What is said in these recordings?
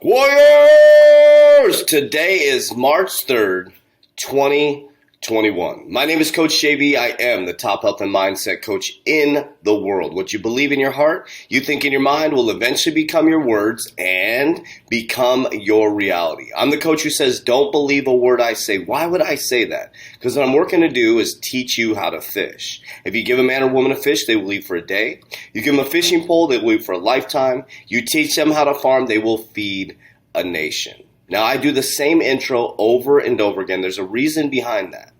Warriors! Today is March 3rd, 2021. My name is Coach JV. I am the top health and mindset coach in the world. What you believe in your heart, you think in your mind will eventually become your words and become your reality. I'm the coach who says, don't believe a word I say. Why would I say that? Because what I'm working to do is teach you how to fish. If you give a man or woman a fish, they will eat for a day. You give them a fishing pole, they will eat for a lifetime. You teach them how to farm, they will feed a nation. Now, I do the same intro over and over again. There's a reason behind that.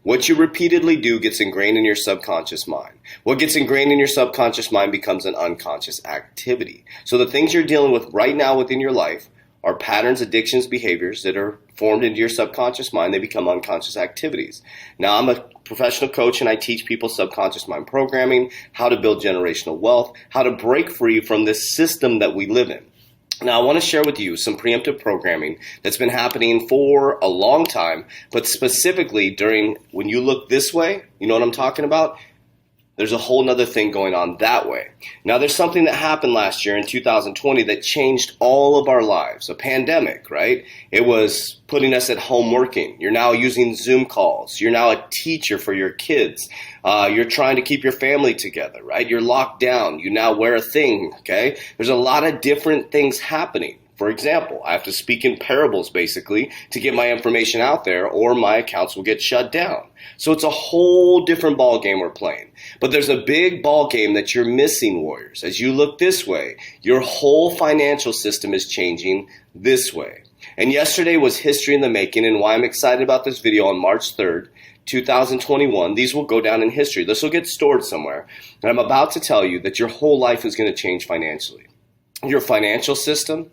What you repeatedly do gets ingrained in your subconscious mind. What gets ingrained in your subconscious mind becomes an unconscious activity. So the things you're dealing with right now within your life are patterns, addictions, behaviors that are formed into your subconscious mind. They become unconscious activities. Now, I'm a professional coach and I teach people subconscious mind programming, how to build generational wealth, how to break free from this system that we live in. Now, I want to share with you some preemptive programming that's been happening for a long time, but specifically during when you look this way, you know what I'm talking about? There's a whole nother thing going on that way. Now, there's something that happened last year in 2020 that changed all of our lives, a pandemic, right? It was putting us at home working. You're now using Zoom calls. You're now a teacher for your kids. You're trying to keep your family together, right? You're locked down. You now wear a thing, okay? There's a lot of different things happening. For example, I have to speak in parables, basically, to get my information out there, or my accounts will get shut down. So it's a whole different ball game we're playing. But there's a big ball game that you're missing, Warriors. As you look this way, your whole financial system is changing this way. And yesterday was history in the making, and why I'm excited about this video on March 3rd, 2021. These will go down in history. This will get stored somewhere. And I'm about to tell you that your whole life is going to change financially. Your financial system,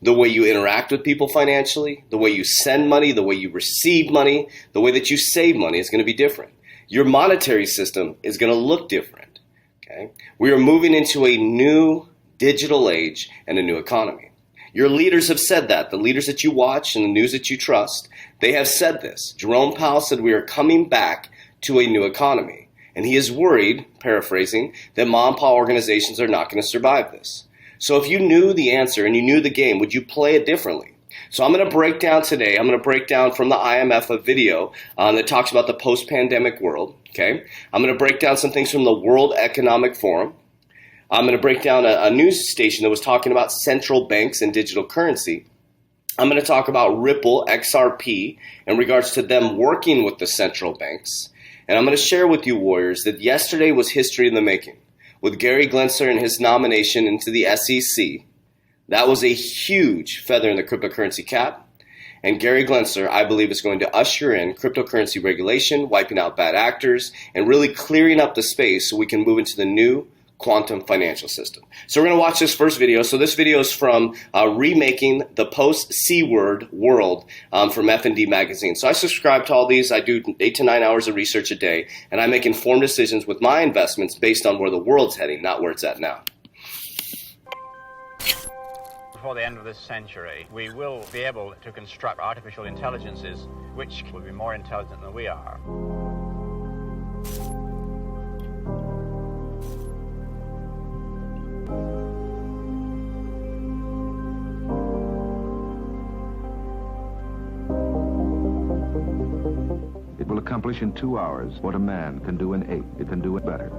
the way you interact with people financially, the way you send money, the way you receive money, the way that you save money is going to be different. Your monetary system is going to look different. Okay? We are moving into a new digital age and a new economy. Your leaders have said that. The leaders that you watch and the news that you trust, they have said this. Jerome Powell said we are coming back to a new economy. And he is worried, paraphrasing, that mom and pop organizations are not going to survive this. So if you knew the answer and you knew the game, would you play it differently? So I'm going to break down today, I'm going to break down from the IMF a video that talks about the post-pandemic world. Okay, I'm going to break down some things from the World Economic Forum. I'm going to break down a news station that was talking about central banks and digital currency. I'm going to talk about Ripple, XRP, in regards to them working with the central banks. And I'm going to share with you, Warriors, that yesterday was history in the making. With Gary Gensler and his nomination into the SEC, that was a huge feather in the cryptocurrency cap. And Gary Gensler, I believe, is going to usher in cryptocurrency regulation, wiping out bad actors, and really clearing up the space so we can move into the new quantum financial system. So we're going to watch this first video. So this video is from Remaking the Post-C Word World from F&D Magazine. So I subscribe to all these. I do 8 to 9 hours of research a day, and I make informed decisions with my investments based on where the world's heading, not where it's at now. Before the end of this century, we will be able to construct artificial intelligences which will be more intelligent than we are. It will accomplish in 2 hours what a man can do in 8. It can do it better.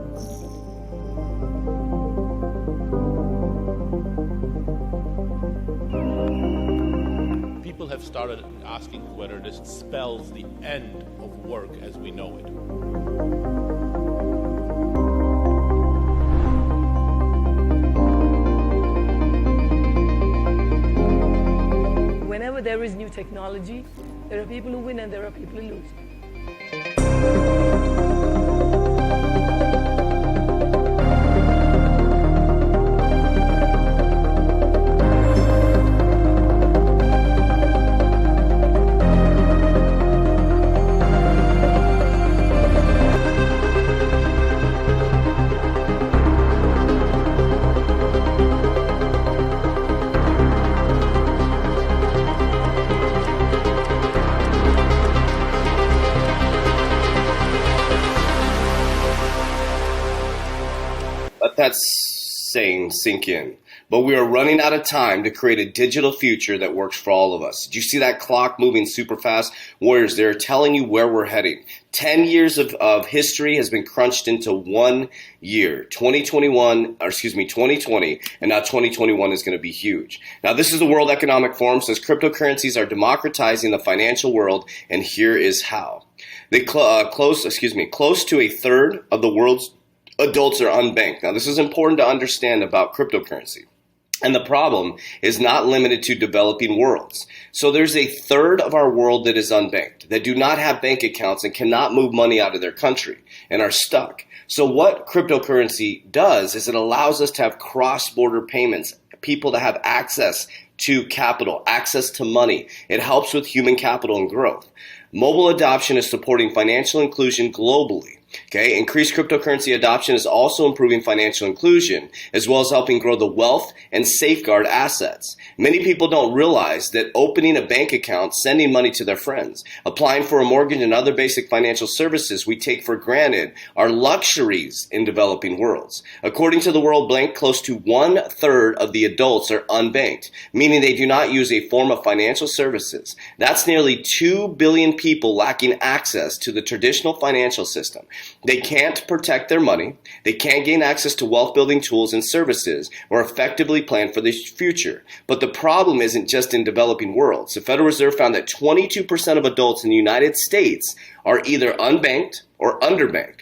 People have started asking whether this spells the end of work as we know it. Whenever there is new technology, there are people who win and there are people who lose. Let that saying sink in. but we are running out of time to create a digital future that works for all of us. Did you see that clock moving super fast? Warriors, they're telling you where we're heading. 10 years of history has been crunched into 1 year. 2020, and now 2021 is going to be huge. Now, this is the World Economic Forum says cryptocurrencies are democratizing the financial world, and here is how. Close to a third of the world's adults are unbanked. Now, this is important to understand about cryptocurrency. And the problem is not limited to developing worlds. So there's a third of our world that is unbanked, that do not have bank accounts and cannot move money out of their country and are stuck. So what cryptocurrency does is it allows us to have cross-border payments, people to have access to capital, access to money. It helps with human capital and growth. Mobile adoption is supporting financial inclusion globally. Okay, increased cryptocurrency adoption is also improving financial inclusion, as well as helping grow the wealth and safeguard assets. Many people don't realize that opening a bank account, sending money to their friends, applying for a mortgage and other basic financial services we take for granted are luxuries in developing worlds. According to the World Bank, close to 1/3 of the adults are unbanked, meaning they do not use a form of financial services. That's nearly 2 billion people lacking access to the traditional financial system. They can't protect their money, they can't gain access to wealth-building tools and services, or effectively plan for the future. But the problem isn't just in developing worlds. The Federal Reserve found that 22% of adults in the United States are either unbanked or underbanked.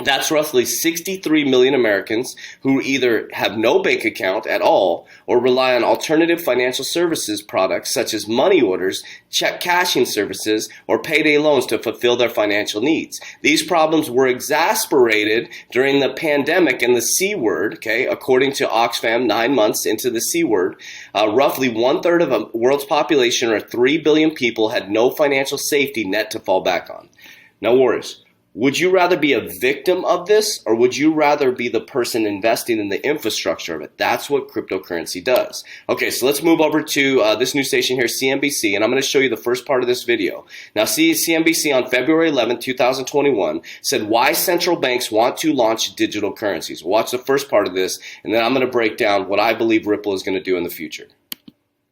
That's roughly 63 million Americans who either have no bank account at all or rely on alternative financial services products such as money orders, check cashing services, or payday loans to fulfill their financial needs. These problems were exacerbated during the pandemic and the C word, okay, according to Oxfam 9 months into the C word. Roughly 1/3 of the world's population, or 3 billion people, had no financial safety net to fall back on. Now, warriors, would you rather be a victim of this, or would you rather be the person investing in the infrastructure of it? That's what cryptocurrency does. Okay, so let's move over to this new station here, CNBC, and I'm going to show you the first part of this video. Now, CNBC on February 11, 2021 said why central banks want to launch digital currencies. Watch the first part of this, and then I'm going to break down what I believe Ripple is going to do in the future.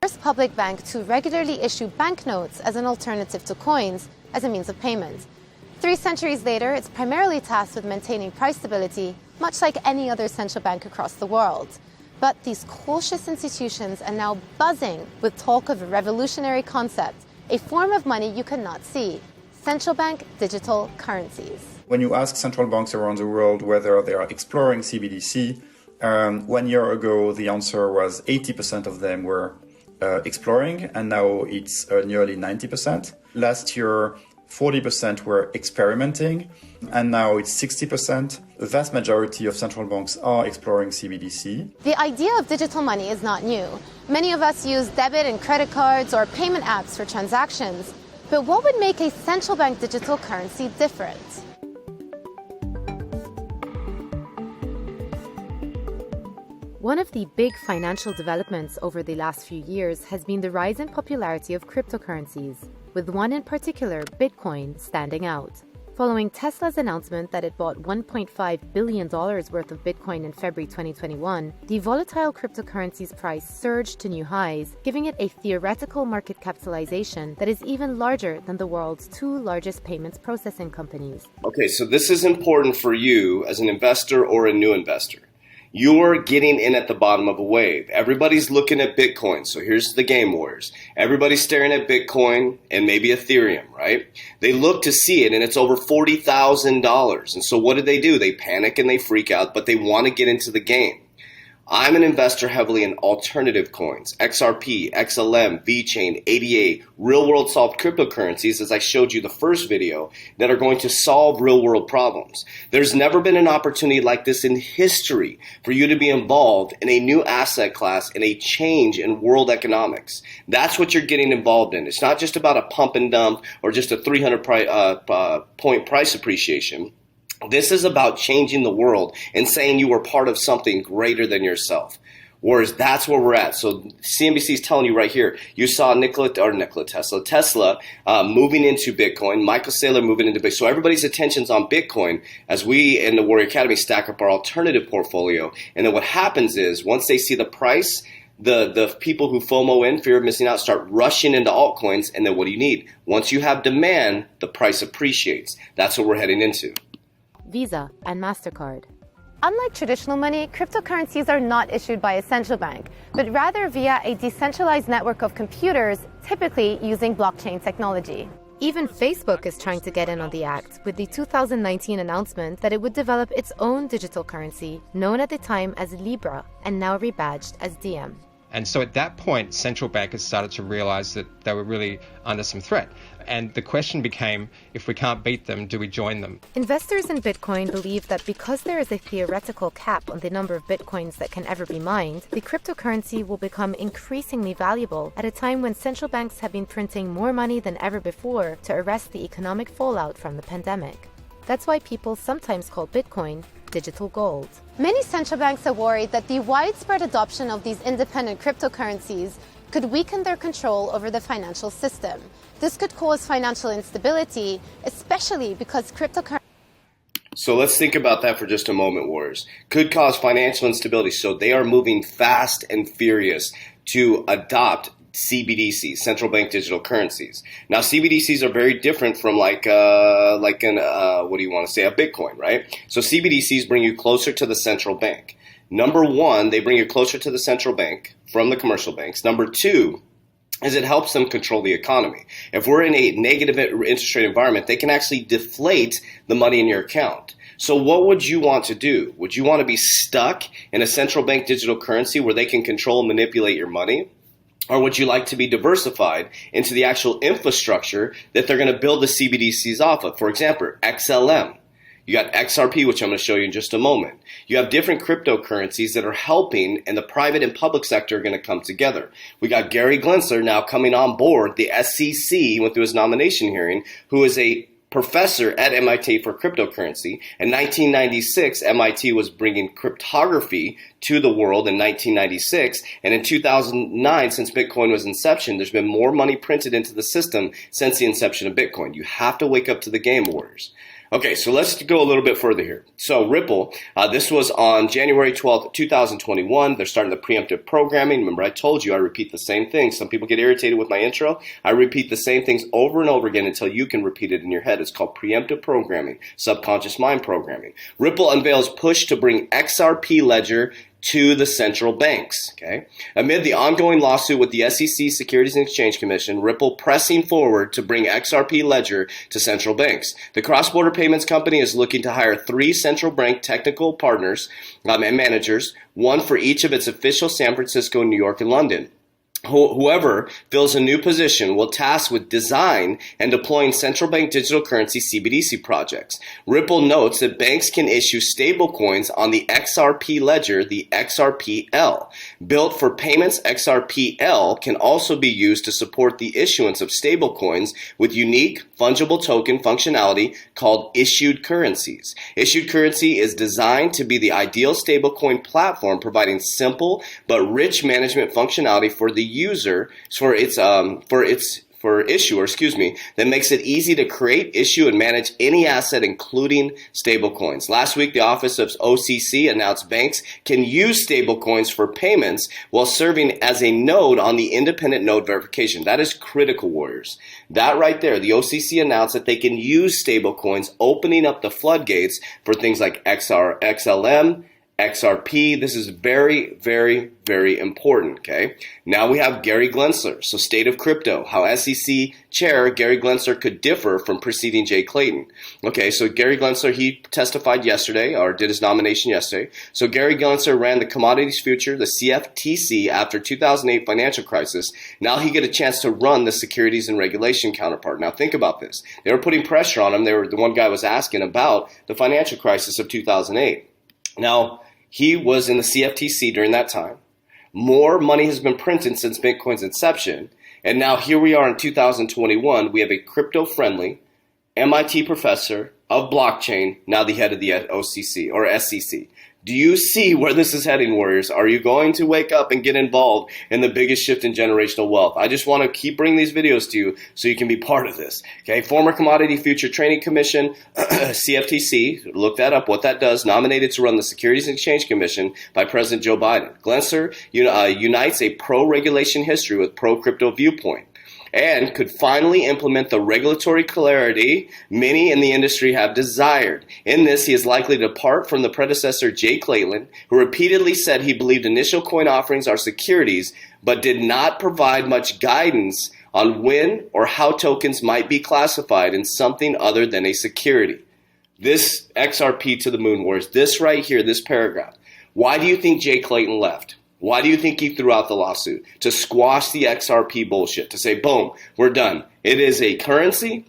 First public bank to regularly issue banknotes as an alternative to coins as a means of payment. 3 centuries later, it's primarily tasked with maintaining price stability, much like any other central bank across the world. But these cautious institutions are now buzzing with talk of a revolutionary concept, a form of money you cannot see: central bank digital currencies. When you ask central banks around the world whether they are exploring CBDC, 1 year ago the answer was 80% of them were exploring, and now it's nearly 90%. Last year, 40% were experimenting, and now it's 60%. The vast majority of central banks are exploring CBDC. The idea of digital money is not new. Many of us use debit and credit cards or payment apps for transactions. But what would make a central bank digital currency different? One of the big financial developments over the last few years has been the rise in popularity of cryptocurrencies, with one in particular, Bitcoin, standing out. Following Tesla's announcement that it bought $1.5 billion worth of Bitcoin in February 2021, the volatile cryptocurrency's price surged to new highs, giving it a theoretical market capitalization that is even larger than the world's 2 largest payments processing companies. Okay, so this is important for you as an investor or a new investor. You're getting in at the bottom of a wave. Everybody's looking at Bitcoin. So here's the game, warriors. Everybody's staring at Bitcoin and maybe Ethereum, right? They look to see it and it's over $40,000. And so what do? They panic and they freak out, but they want to get into the game. I'm an investor heavily in alternative coins, XRP, XLM, VeChain, ADA, real-world solved cryptocurrencies, as I showed you the first video, that are going to solve real-world problems. There's never been an opportunity like this in history for you to be involved in a new asset class and a change in world economics. That's what you're getting involved in. It's not just about a pump and dump or just a 300 point price appreciation. This is about changing the world and saying you are part of something greater than yourself. Whereas that's where we're at. So CNBC is telling you right here, you saw Tesla moving into Bitcoin, Michael Saylor moving into Bitcoin. So everybody's attention's on Bitcoin as we in the Warrior Academy stack up our alternative portfolio. And then what happens is once they see the price, the people who FOMO in, fear of missing out, start rushing into altcoins. And then what do you need? Once you have demand, the price appreciates. That's what we're heading into. Visa and MasterCard. Unlike traditional money, cryptocurrencies are not issued by a central bank, but rather via a decentralized network of computers, typically using blockchain technology. Even Facebook is trying to get in on the act with the 2019 announcement that it would develop its own digital currency, known at the time as Libra and now rebadged as Diem. And so at that point, central bankers started to realize that they were really under some threat. And the question became, if we can't beat them, do we join them? Investors in Bitcoin believe that because there is a theoretical cap on the number of Bitcoins that can ever be mined, the cryptocurrency will become increasingly valuable at a time when central banks have been printing more money than ever before to arrest the economic fallout from the pandemic. That's why people sometimes call Bitcoin digital gold. Many central banks are worried that the widespread adoption of these independent cryptocurrencies could weaken their control over the financial system. This could cause financial instability, especially because cryptocurrency. So let's think about that for just a moment, Warriors. Could cause financial instability. So they are moving fast and furious to adopt CBDCs, central bank digital currencies. Now, CBDCs are very different from a Bitcoin, right? So CBDCs bring you closer to the central bank. Number one, they bring you closer to the central bank from the commercial banks. Number two, is it helps them control the economy. If we're in a negative interest rate environment, they can actually deflate the money in your account. So what would you want to do? Would you want to be stuck in a central bank digital currency where they can control and manipulate your money? Or would you like to be diversified into the actual infrastructure that they're going to build the CBDCs off of? For example, XLM. You got XRP, which I'm going to show you in just a moment. You have different cryptocurrencies that are helping, and the private and public sector are going to come together. We got Gary Gensler now coming on board, the SEC, he went through his nomination hearing, who is a professor at MIT for cryptocurrency. In 1996, MIT was bringing cryptography to the world in 1996. And in 2009, since Bitcoin was inception, there's been more money printed into the system since the inception of Bitcoin. You have to wake up to the game, Warriors. Okay, so let's go a little bit further here. So Ripple, this was on January 12th, 2021. They're starting the preemptive programming. Remember, I told you I repeat the same thing. Some people get irritated with my intro. I repeat the same things over and over again until you can repeat it in your head. It's called preemptive programming, subconscious mind programming. Ripple unveils push to bring XRP ledger to the central banks. Okay. Amid the ongoing lawsuit with the SEC Securities and Exchange Commission, Ripple pressing forward to bring XRP ledger to central banks. The cross-border payments company is looking to hire 3 central bank technical partners and managers, one for each of its official San Francisco, New York, and London. Whoever fills a new position will task with design and deploying central bank digital currency CBDC projects. Ripple notes that banks can issue stablecoins on the XRP ledger, the XRPL. Built for payments, XRPL can also be used to support the issuance of stablecoins with unique fungible token functionality called issued currencies. Issued currency is designed to be the ideal stablecoin platform, providing simple but rich management functionality for the user for issuer, that makes it easy to create, issue, and manage any asset, including stablecoins. Last week, the Office of OCC announced banks can use stablecoins for payments while serving as a node on the independent node verification. That is critical, Warriors. That right there, the OCC announced that they can use stablecoins, opening up the floodgates for things like XLM, XRP. This is very, very, very important, okay? Now we have Gary Gensler. So State of Crypto, how SEC Chair Gary Gensler could differ from preceding Jay Clayton. Okay, so Gary Gensler, he testified yesterday, or did his nomination yesterday. So Gary Gensler ran the commodities future, the CFTC, after 2008 financial crisis. Now he get a chance to run the securities and regulation counterpart. Now think about this. They were putting pressure on him. The one guy was asking about the financial crisis of 2008. Now, he was in the CFTC during that time. More money has been printed since Bitcoin's inception. And now here we are in 2021. We have a crypto-friendly MIT professor of blockchain, now the head of the OCC or SEC. Do you see where this is heading, Warriors? Are you going to wake up and get involved in the biggest shift in generational wealth? I just want to keep bringing these videos to you so you can be part of this. Okay, former Commodity Future Trading Commission, CFTC, look that up, what that does, nominated to run the Securities and Exchange Commission by President Joe Biden. Glenser unites a pro-regulation history with pro-crypto viewpoint, and could finally implement the regulatory clarity many in the industry have desired. In this, he is likely to depart from the predecessor Jay Clayton, who repeatedly said he believed initial coin offerings are securities, but did not provide much guidance on when or how tokens might be classified in something other than a security. This XRP to the moon, Warriors, this right here, this paragraph. Why do you think Jay Clayton left? Why do you think he threw out the lawsuit? To squash the XRP bullshit, to say, boom, we're done. It is a currency.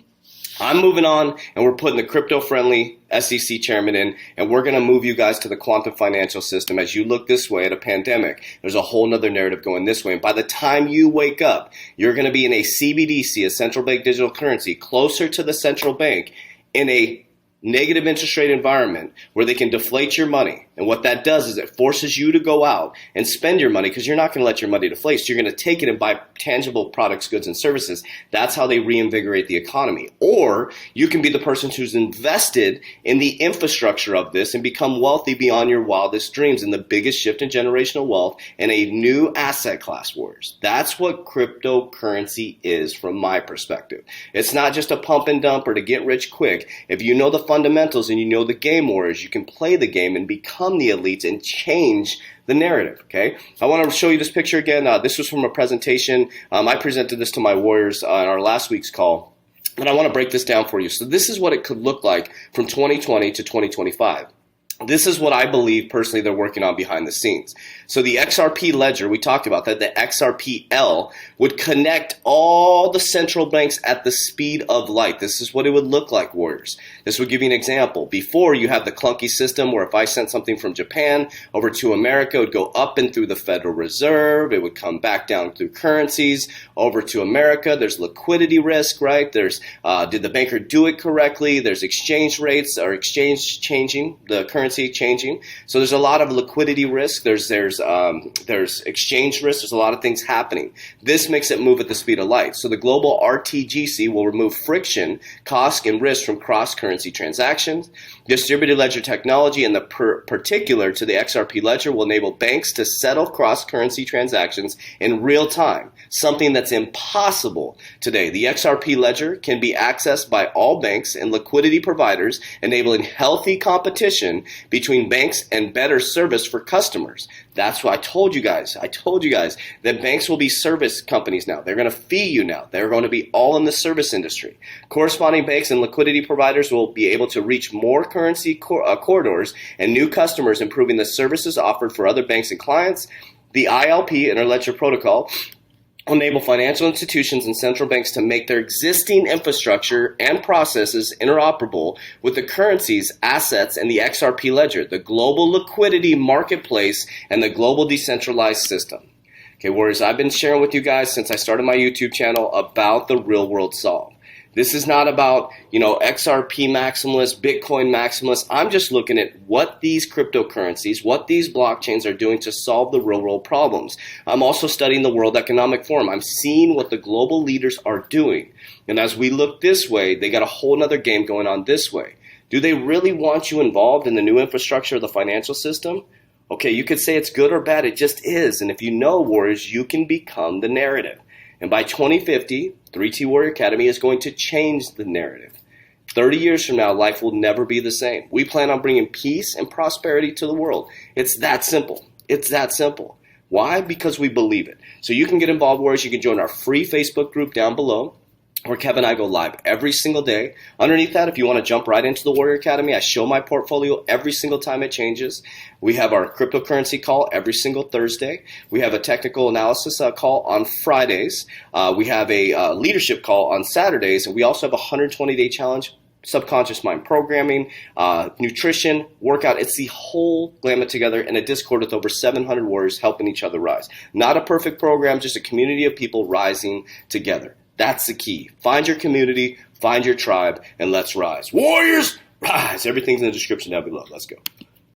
I'm moving on, and we're putting the crypto-friendly SEC chairman in, and we're going to move you guys to the quantum financial system. As you look this way at a pandemic, there's a whole nother narrative going this way. And by the time you wake up, you're going to be in a CBDC, a central bank digital currency, closer to the central bank in a negative interest rate environment where they can deflate your money. And what that does is it forces you to go out and spend your money, because you're not going to let your money deflate. So you're going to take it and buy tangible products, goods, and services. That's how they reinvigorate the economy. Or you can be the person who's invested in the infrastructure of this and become wealthy beyond your wildest dreams, in the biggest shift in generational wealth and a new asset class, Warriors. That's what cryptocurrency is from my perspective. It's not just a pump and dump or to get rich quick. If you know the fundamentals and you know the game, Warriors, you can play the game and become the elites and change the narrative. Okay, I want to show you this picture again. This was from a presentation. I presented this to my Warriors on our last week's call, and I want to break this down for you. So this is what it could look like from 2020 to 2025. This is what I believe personally they're working on behind the scenes. So the XRP ledger, we talked about that, the XRPL would connect all the central banks at the speed of light. This is what it would look like, Warriors. This would give you an example. Before, you have the clunky system where if I sent something from Japan over to America, it would go up and through the Federal Reserve. It would come back down through currencies over to America. There's liquidity risk, right? There's, did the banker do it correctly? There's exchange rates or exchange changing, the currency changing. So there's a lot of liquidity risk. There's exchange risk. There's a lot of things happening. This makes it move at the speed of light. So the global RTGC will remove friction, cost, and risk from cross-currency transactions. Distributed ledger technology, and the particular to the XRP ledger, will enable banks to settle cross-currency transactions in real time, something that's impossible today. The XRP ledger can be accessed by all banks and liquidity providers, enabling healthy competition between banks and better service for customers. That's what I told you guys. I told you guys that banks will be service companies now. They're going to fee you now. They're going to be all in the service industry. Corresponding banks and liquidity providers will be able to reach more currency corridors and new customers, improving the services offered for other banks and clients. The ILP, Interledger Protocol, will enable financial institutions and central banks to make their existing infrastructure and processes interoperable with the currencies, assets, and the XRP ledger, the global liquidity marketplace, and the global decentralized system. Okay, Warriors, I've been sharing with you guys since I started my YouTube channel about the real world solve. This is not about, XRP maximalists, Bitcoin maximalists. I'm just looking at what these cryptocurrencies, what these blockchains are doing to solve the real world problems. I'm also studying the World Economic Forum. I'm seeing what the global leaders are doing. And as we look this way, they got a whole nother game going on this way. Do they really want you involved in the new infrastructure of the financial system? Okay, you could say it's good or bad. It just is. And if you know, Warriors, you can become the narrative. And by 2050, 3T Warrior Academy is going to change the narrative. 30 years from now, life will never be the same. We plan on bringing peace and prosperity to the world. It's that simple. It's that simple. Why? Because we believe it. So you can get involved, Warriors. You can join our free Facebook group down below, where Kevin and I go live every single day. Underneath that, if you want to jump right into the Warrior Academy, I show my portfolio every single time it changes. We have our cryptocurrency call every single Thursday. We have a technical analysis call on Fridays. We have a leadership call on Saturdays. And we also have a 120-day challenge, subconscious mind programming, nutrition, workout. It's the whole gamut together in a Discord with over 700 warriors helping each other rise. Not a perfect program, just a community of people rising together. That's the key. Find your community, find your tribe, and let's rise. Warriors, rise. Everything's in the description down below. Let's go.